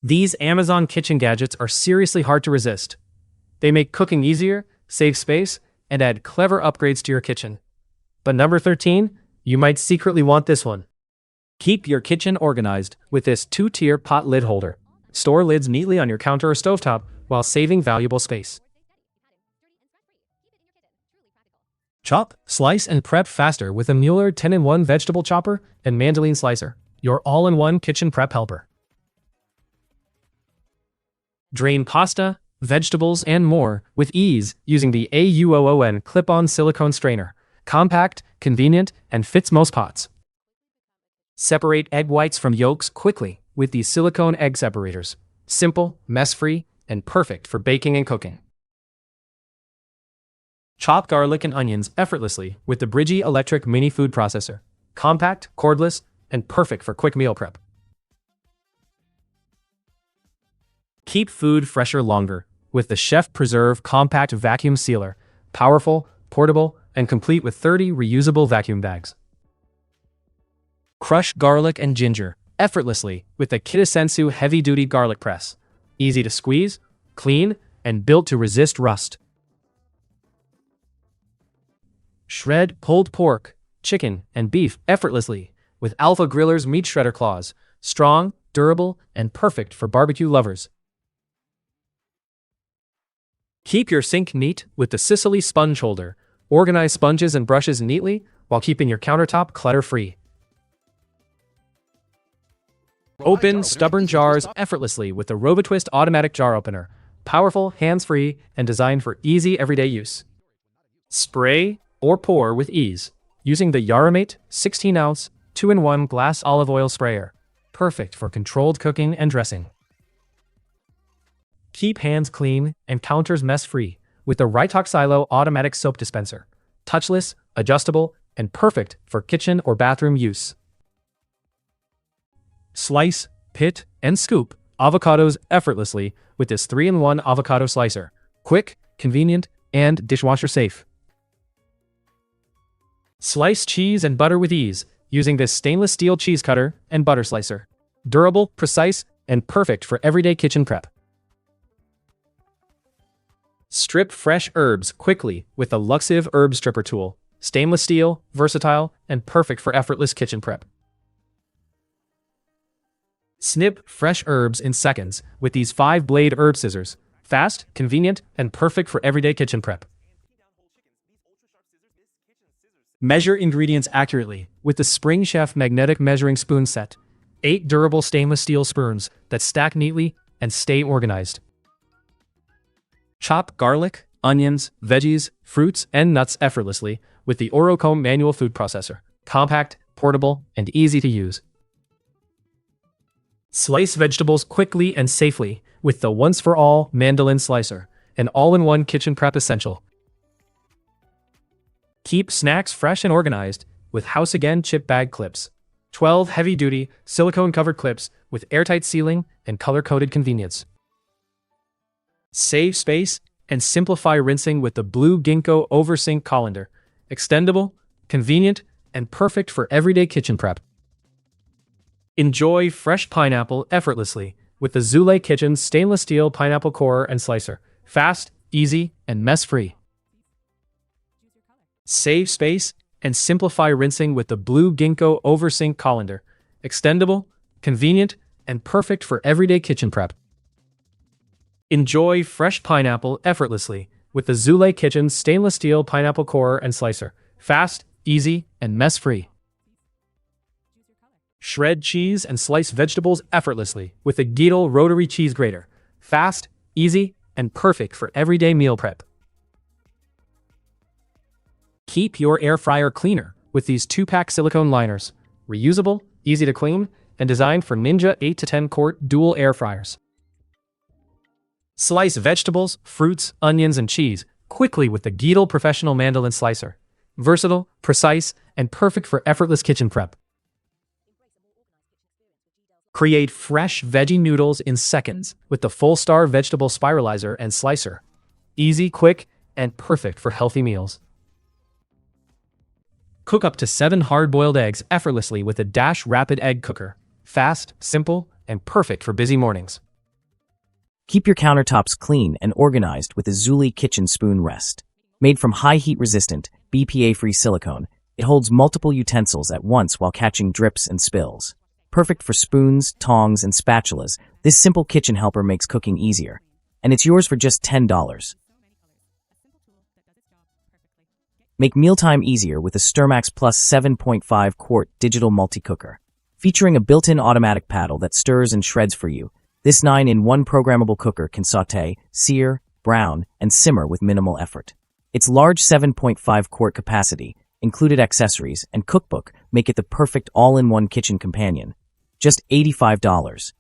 These Amazon kitchen gadgets are seriously hard to resist. They make cooking easier, save space, and add clever upgrades to your kitchen. But number 13, you might secretly want this one. Keep your kitchen organized with this 2-tier pot lid holder. Store lids neatly on your counter or stovetop while saving valuable space. Chop, slice, and prep faster with a Mueller 10-in-1 vegetable chopper and mandolin slicer, your all-in-one kitchen prep helper. Drain pasta, vegetables, and more with ease using the AUOON clip-on silicone strainer. Compact, convenient, and fits most pots. Separate egg whites from yolks quickly with these silicone egg separators. Simple, mess-free, and perfect for baking and cooking. Chop garlic and onions effortlessly with the Brigi electric mini food processor. Compact, cordless, and perfect for quick meal prep. Keep food fresher longer with the Chef Preserve Compact Vacuum Sealer. Powerful, portable, and complete with 30 reusable vacuum bags. Crush garlic and ginger effortlessly with the Kitasensu heavy-duty garlic press. Easy to squeeze, clean, and built to resist rust. Shred pulled pork, chicken, and beef effortlessly with Alpha Griller's meat shredder claws. Strong, durable, and perfect for barbecue lovers. Keep your sink neat with the Sicily sponge holder. Organize sponges and brushes neatly while keeping your countertop clutter-free. Open stubborn jars effortlessly with the RoboTwist automatic jar opener. Powerful, hands-free, and designed for easy everyday use. Spray or pour with ease using the Yaramate 16-ounce 2-in-1 glass olive oil sprayer. Perfect for controlled cooking and dressing. Keep hands clean and counters mess-free with the Ritoxilo automatic soap dispenser. Touchless, adjustable, and perfect for kitchen or bathroom use. Slice, pit, and scoop avocados effortlessly with this 3-in-1 avocado slicer. Quick, convenient, and dishwasher safe. Slice cheese and butter with ease using this stainless steel cheese cutter and butter slicer. Durable, precise, and perfect for everyday kitchen prep. Strip fresh herbs quickly with the Luxiv herb stripper tool. Stainless steel, versatile, and perfect for effortless kitchen prep. Snip fresh herbs in seconds with these 5-blade herb scissors. Fast, convenient, and perfect for everyday kitchen prep. Measure ingredients accurately with the Spring Chef magnetic measuring spoon set. 8 durable stainless steel spoons that stack neatly and stay organized. Chop garlic, onions, veggies, fruits, and nuts effortlessly with the Orocomb manual food processor. Compact, portable, and easy to use. Slice vegetables quickly and safely with the once-for-all mandolin slicer, an all-in-one kitchen prep essential. Keep snacks fresh and organized with House Again chip bag clips. 12 heavy-duty, silicone-covered clips with airtight sealing and color-coded convenience. Save space and simplify rinsing with the blue Ginkgo Oversint colander. Extendable, convenient, and perfect for everyday kitchen prep. Enjoy fresh pineapple effortlessly with the Zule Kitchen stainless steel pineapple corer and slicer. Fast, easy, and mess-free. Save space and simplify rinsing with the blue Ginkgo Oversint colander. Extendable, convenient, and perfect for everyday kitchen prep. Enjoy fresh pineapple effortlessly with the Zule Kitchen stainless steel pineapple corer and slicer. Fast, easy, and mess-free. Shred cheese and slice vegetables effortlessly with the Geedle rotary cheese grater. Fast, easy, and perfect for everyday meal prep. Keep your air fryer cleaner with these 2-pack silicone liners. Reusable, easy to clean, and designed for Ninja 8 to 10 quart dual air fryers. Slice vegetables, fruits, onions, and cheese quickly with the Geedle Professional Mandolin Slicer. Versatile, precise, and perfect for effortless kitchen prep. Create fresh veggie noodles in seconds with the Full Star Vegetable Spiralizer and Slicer. Easy, quick, and perfect for healthy meals. Cook up to 7 hard-boiled eggs effortlessly with a Dash Rapid Egg Cooker. Fast, simple, and perfect for busy mornings. Keep your countertops clean and organized with a Zuli kitchen spoon rest. Made from high heat-resistant, BPA-free silicone, it holds multiple utensils at once while catching drips and spills. Perfect for spoons, tongs, and spatulas, this simple kitchen helper makes cooking easier. And it's yours for just $10. Make mealtime easier with a Sturmax Plus 7.5-quart digital multi-cooker. Featuring a built-in automatic paddle that stirs and shreds for you, this 9-in-1 programmable cooker can sauté, sear, brown, and simmer with minimal effort. Its large 7.5-quart capacity, included accessories, and cookbook make it the perfect all-in-one kitchen companion. Just $85.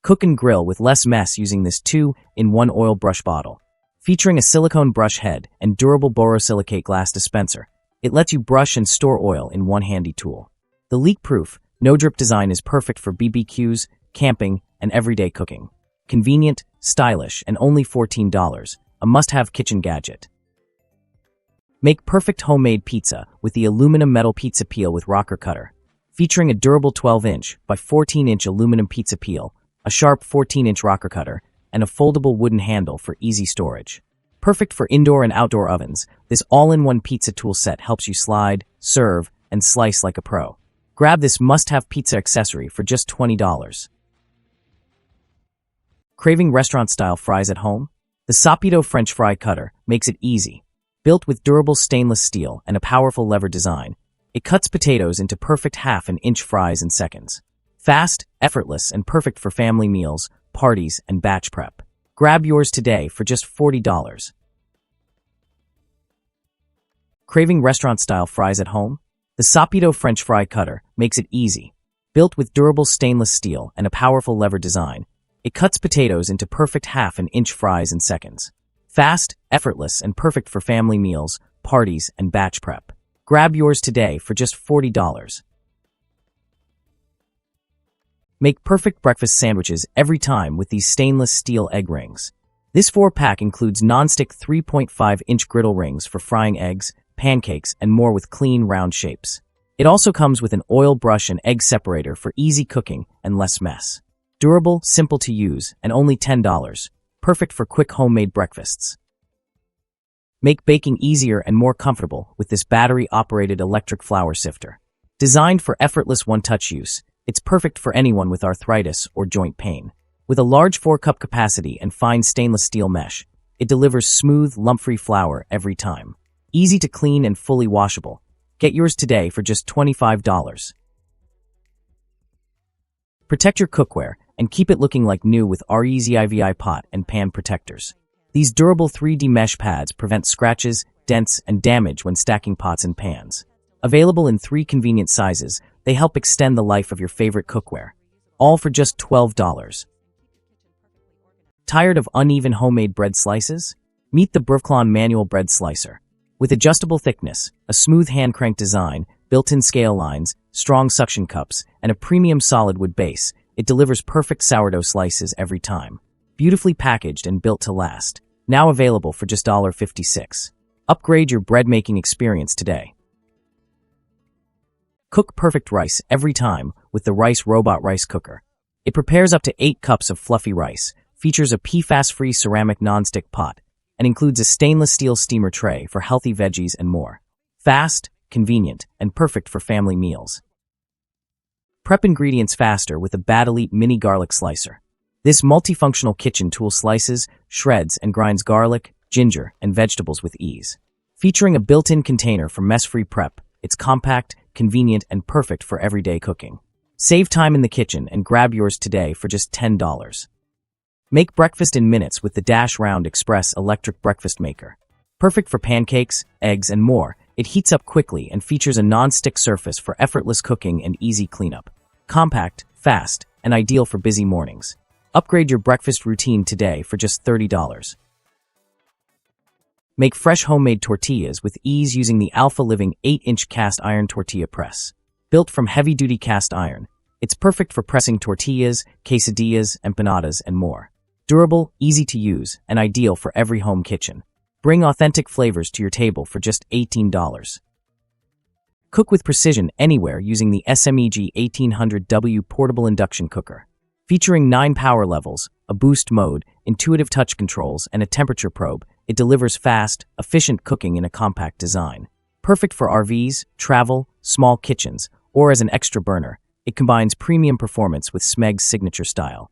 Cook and grill with less mess using this 2-in-1 oil brush bottle. Featuring a silicone brush head and durable borosilicate glass dispenser, it lets you brush and store oil in one handy tool. The leak-proof, no-drip design is perfect for BBQs, camping, and everyday cooking. Convenient, stylish, and only $14, a must-have kitchen gadget. Make perfect homemade pizza with the aluminum metal pizza peel with rocker cutter. Featuring a durable 12-inch by 14-inch aluminum pizza peel, a sharp 14-inch rocker cutter, and a foldable wooden handle for easy storage. Perfect for indoor and outdoor ovens, this all-in-one pizza tool set helps you slide, serve, and slice like a pro. Grab this must-have pizza accessory for just $20. Craving restaurant-style fries at home? The Sapito French fry cutter makes it easy. Built with durable stainless steel and a powerful lever design, it cuts potatoes into perfect half-inch fries in seconds. Fast, effortless, and perfect for family meals, parties, and batch prep. Grab yours today for just $40. Craving restaurant-style fries at home? The Sapito French fry cutter makes it easy. Built with durable stainless steel and a powerful lever design, it cuts potatoes into perfect half-inch fries in seconds. Fast, effortless, and perfect for family meals, parties, and batch prep. Grab yours today for just $40. Make perfect breakfast sandwiches every time with these stainless steel egg rings. This 4-pack includes non-stick 3.5-inch griddle rings for frying eggs, pancakes, and more with clean, round shapes. It also comes with an oil brush and egg separator for easy cooking and less mess. Durable, simple to use, and only $10. Perfect for quick homemade breakfasts. Make baking easier and more comfortable with this battery-operated electric flour sifter. Designed for effortless one-touch use, it's perfect for anyone with arthritis or joint pain. With a large 4-cup capacity and fine stainless steel mesh, it delivers smooth, lump-free flour every time. Easy to clean and fully washable. Get yours today for just $25. Protect your cookware and keep it looking like new with REZIVI pot and pan protectors. These durable 3D mesh pads prevent scratches, dents, and damage when stacking pots and pans. Available in 3 convenient sizes, they help extend the life of your favorite cookware. All for just $12. Tired of uneven homemade bread slices? Meet the Brevklon manual bread slicer. With adjustable thickness, a smooth hand crank design, built-in scale lines, strong suction cups, and a premium solid wood base, it delivers perfect sourdough slices every time. Beautifully packaged and built to last. Now available for just $56. Upgrade your bread-making experience today. Cook perfect rice every time with the Rice Robot Rice Cooker. It prepares up to 8 cups of fluffy rice, features a PFAS-free ceramic nonstick pot, and includes a stainless steel steamer tray for healthy veggies and more. Fast, convenient, and perfect for family meals. Prep ingredients faster with a Bad Elite Mini Garlic Slicer. This multifunctional kitchen tool slices, shreds, and grinds garlic, ginger, and vegetables with ease. Featuring a built-in container for mess-free prep, it's compact, convenient, and perfect for everyday cooking. Save time in the kitchen and grab yours today for just $10. Make breakfast in minutes with the Dash Round Express Electric Breakfast Maker. Perfect for pancakes, eggs, and more, it heats up quickly and features a non-stick surface for effortless cooking and easy cleanup. Compact, fast, and ideal for busy mornings. Upgrade your breakfast routine today for just $30. Make fresh homemade tortillas with ease using the Alpha Living 8-inch cast iron tortilla press. Built from heavy-duty cast iron, it's perfect for pressing tortillas, quesadillas, empanadas, and more. Durable, easy to use, and ideal for every home kitchen. Bring authentic flavors to your table for just $18. Cook with precision anywhere using the SMEG 1800W portable induction cooker. Featuring 9 power levels, a boost mode, intuitive touch controls, and a temperature probe, it delivers fast, efficient cooking in a compact design. Perfect for RVs, travel, small kitchens, or as an extra burner, it combines premium performance with Smeg's signature style.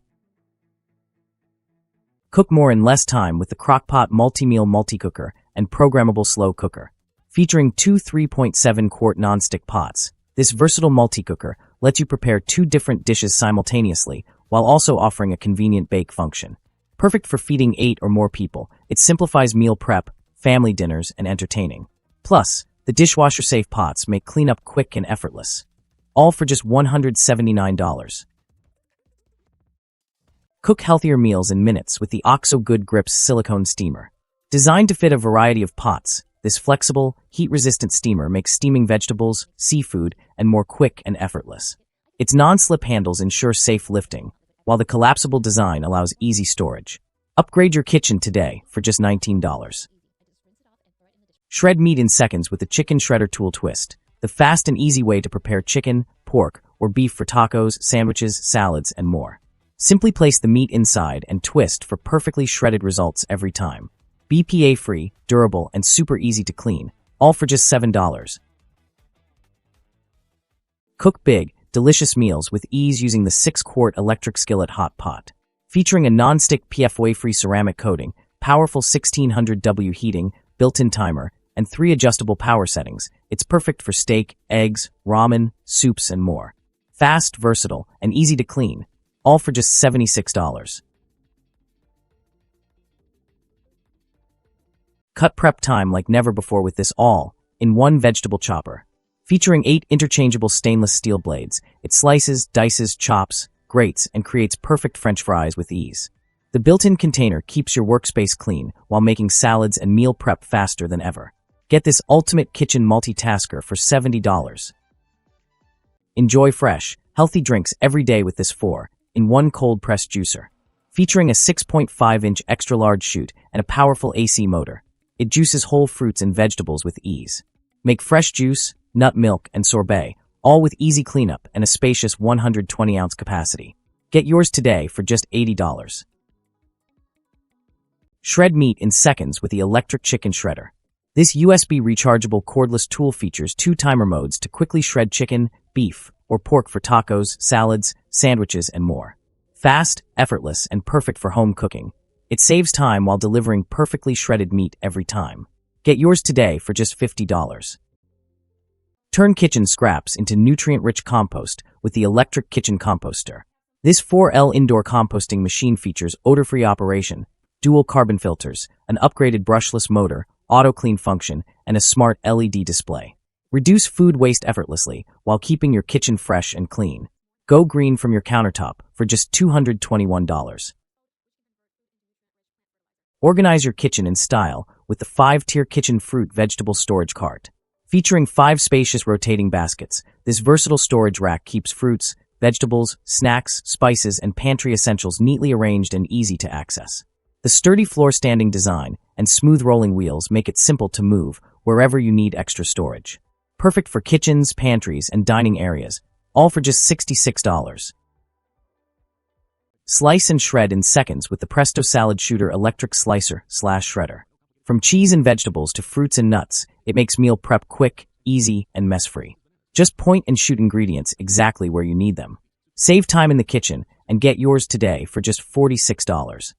Cook more in less time with the Crock-Pot Multi-Meal Multi-Cooker and Programmable Slow Cooker. Featuring two 3.7-quart nonstick pots, this versatile multi-cooker lets you prepare 2 different dishes simultaneously while also offering a convenient bake function. Perfect for feeding 8 or more people, it simplifies meal prep, family dinners, and entertaining. Plus, the dishwasher-safe pots make cleanup quick and effortless. All for just $179. Cook healthier meals in minutes with the OXO Good Grips silicone steamer. Designed to fit a variety of pots, this flexible, heat-resistant steamer makes steaming vegetables, seafood, and more quick and effortless. Its non-slip handles ensure safe lifting, while the collapsible design allows easy storage. Upgrade your kitchen today for just $19. Shred meat in seconds with the Chicken Shredder Tool Twist, the fast and easy way to prepare chicken, pork, or beef for tacos, sandwiches, salads, and more. Simply place the meat inside and twist for perfectly shredded results every time. BPA-free, durable, and super easy to clean, all for just $7. Cook big, delicious meals with ease using the 6-quart electric skillet hot pot. Featuring a non-stick PFOA-free ceramic coating, powerful 1600W heating, built-in timer, and 3 adjustable power settings, it's perfect for steak, eggs, ramen, soups, and more. Fast, versatile, and easy to clean, all for just $76. Cut prep time like never before with this all-in-one vegetable chopper. Featuring 8 interchangeable stainless steel blades, it slices, dices, chops, grates, and creates perfect French fries with ease. The built-in container keeps your workspace clean while making salads and meal prep faster than ever. Get this ultimate kitchen multitasker for $70. Enjoy fresh, healthy drinks every day with this 4-in-1 cold press juicer. Featuring a 6.5-inch extra-large chute and a powerful AC motor, it juices whole fruits and vegetables with ease. Make fresh juice, nut milk, and sorbet, all with easy cleanup and a spacious 120-ounce capacity. Get yours today for just $80. Shred meat in seconds with the electric chicken shredder. This USB rechargeable cordless tool features 2 timer modes to quickly shred chicken, beef, or pork for tacos, salads, sandwiches, and more. Fast, effortless, and perfect for home cooking. It saves time while delivering perfectly shredded meat every time. Get yours today for just $50. Turn kitchen scraps into nutrient-rich compost with the electric kitchen composter. This 4L indoor composting machine features odor-free operation, dual carbon filters, an upgraded brushless motor, auto-clean function, and a smart LED display. Reduce food waste effortlessly while keeping your kitchen fresh and clean. Go green from your countertop for just $221. Organize your kitchen in style with the 5-tier kitchen fruit vegetable storage cart. Featuring 5 spacious rotating baskets, this versatile storage rack keeps fruits, vegetables, snacks, spices, and pantry essentials neatly arranged and easy to access. The sturdy floor-standing design and smooth rolling wheels make it simple to move wherever you need extra storage. Perfect for kitchens, pantries, and dining areas, all for just $66. Slice and shred in seconds with the Presto Salad Shooter electric slicer/shredder. From cheese and vegetables to fruits and nuts, it makes meal prep quick, easy, and mess-free. Just point and shoot ingredients exactly where you need them. Save time in the kitchen and get yours today for just $46.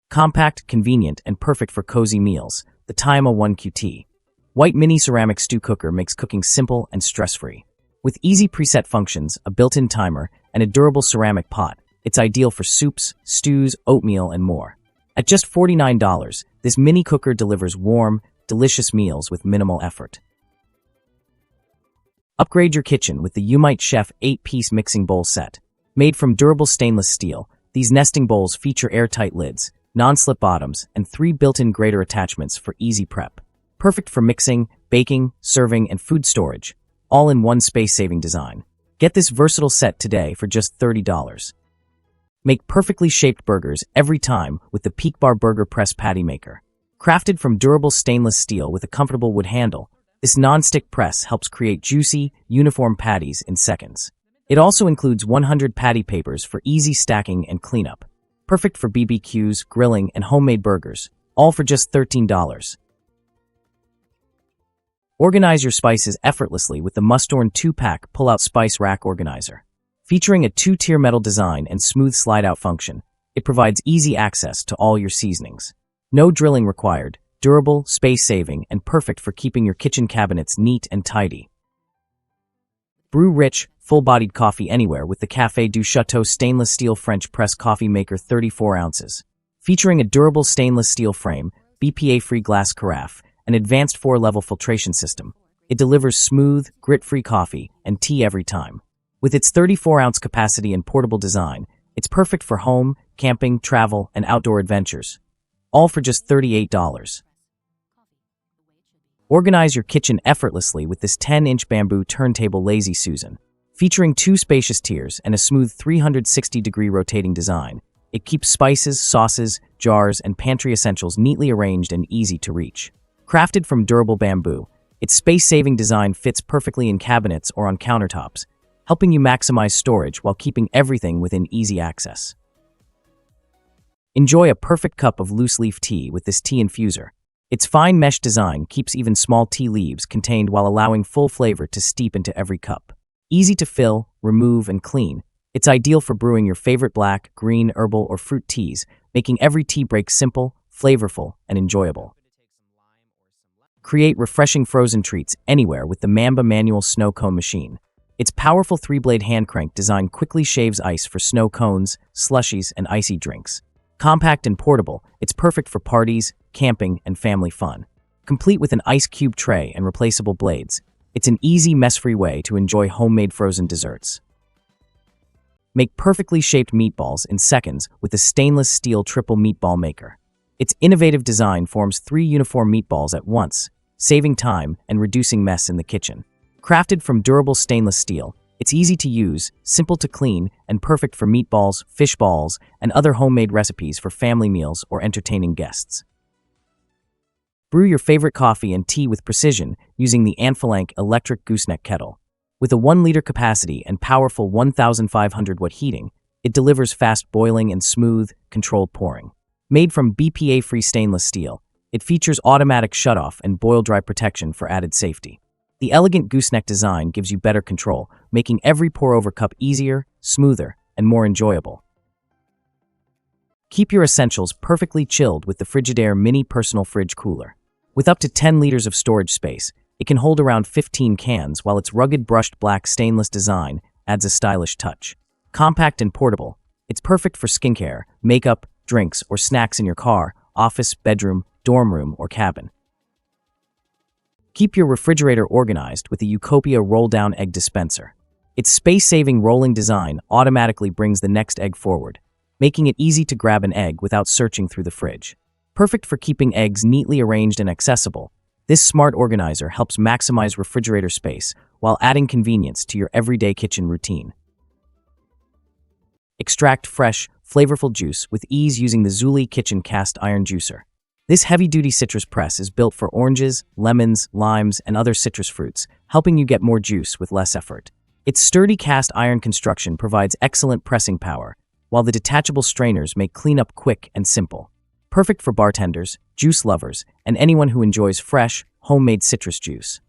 Compact, convenient, and perfect for cozy meals, the Tayama 1QT. White mini ceramic stew cooker makes cooking simple and stress-free. With easy preset functions, a built-in timer, and a durable ceramic pot, it's ideal for soups, stews, oatmeal, and more. At just $49, this mini cooker delivers warm, delicious meals with minimal effort. Upgrade your kitchen with the Umite Chef 8-piece mixing bowl set. Made from durable stainless steel, these nesting bowls feature airtight lids, non-slip bottoms, and 3 built-in grater attachments for easy prep. Perfect for mixing, baking, serving, and food storage, all in one space-saving design. Get this versatile set today for just $30. Make perfectly shaped burgers every time with the Peak Bar Burger Press Patty Maker. Crafted from durable stainless steel with a comfortable wood handle, this non-stick press helps create juicy, uniform patties in seconds. It also includes 100 patty papers for easy stacking and cleanup. Perfect for BBQs, grilling, and homemade burgers, all for just $13. Organize your spices effortlessly with the Mustorn 2-pack pull-out spice rack organizer. Featuring a 2-tier metal design and smooth slide-out function, it provides easy access to all your seasonings. No drilling required, durable, space-saving, and perfect for keeping your kitchen cabinets neat and tidy. Brew rich, full-bodied coffee anywhere with the Café du Chateau stainless steel French press coffee maker 34 ounces. Featuring a durable stainless steel frame, BPA-free glass carafe, and advanced 4-level filtration system, it delivers smooth, grit-free coffee and tea every time. With its 34-ounce capacity and portable design, it's perfect for home, camping, travel, and outdoor adventures. All for just $38. Organize your kitchen effortlessly with this 10-inch bamboo turntable Lazy Susan. Featuring 2 spacious tiers and a smooth 360-degree rotating design, it keeps spices, sauces, jars, and pantry essentials neatly arranged and easy to reach. Crafted from durable bamboo, its space-saving design fits perfectly in cabinets or on countertops, helping you maximize storage while keeping everything within easy access. Enjoy a perfect cup of loose-leaf tea with this tea infuser. Its fine mesh design keeps even small tea leaves contained while allowing full flavor to steep into every cup. Easy to fill, remove, and clean, it's ideal for brewing your favorite black, green, herbal, or fruit teas, making every tea break simple, flavorful, and enjoyable. Create refreshing frozen treats anywhere with the Mamba manual snow cone machine. Its powerful 3-blade hand crank design quickly shaves ice for snow cones, slushies, and icy drinks. Compact and portable, it's perfect for parties, camping, and family fun. Complete with an ice cube tray and replaceable blades, it's an easy, mess-free way to enjoy homemade frozen desserts. Make perfectly shaped meatballs in seconds with the stainless steel triple meatball maker. Its innovative design forms 3 uniform meatballs at once, saving time and reducing mess in the kitchen. Crafted from durable stainless steel, it's easy to use, simple to clean, and perfect for meatballs, fish balls, and other homemade recipes for family meals or entertaining guests. Brew your favorite coffee and tea with precision using the Anfalank electric gooseneck kettle. With a 1-liter capacity and powerful 1,500-watt heating, it delivers fast boiling and smooth, controlled pouring. Made from BPA-free stainless steel, it features automatic shutoff and boil-dry protection for added safety. The elegant gooseneck design gives you better control, making every pour-over cup easier, smoother, and more enjoyable. Keep your essentials perfectly chilled with the Frigidaire Mini Personal Fridge Cooler. With up to 10 liters of storage space, it can hold around 15 cans, while its rugged brushed black stainless design adds a stylish touch. Compact and portable, it's perfect for skincare, makeup, drinks, or snacks in your car, office, bedroom, dorm room, or cabin. Keep your refrigerator organized with the Utopia roll-down egg dispenser. Its space-saving rolling design automatically brings the next egg forward, making it easy to grab an egg without searching through the fridge. Perfect for keeping eggs neatly arranged and accessible, this smart organizer helps maximize refrigerator space while adding convenience to your everyday kitchen routine. Extract fresh, flavorful juice with ease using the Zuli Kitchen Cast Iron Juicer. This heavy-duty citrus press is built for oranges, lemons, limes, and other citrus fruits, helping you get more juice with less effort. Its sturdy cast iron construction provides excellent pressing power, while the detachable strainers make cleanup quick and simple. Perfect for bartenders, juice lovers, and anyone who enjoys fresh, homemade citrus juice.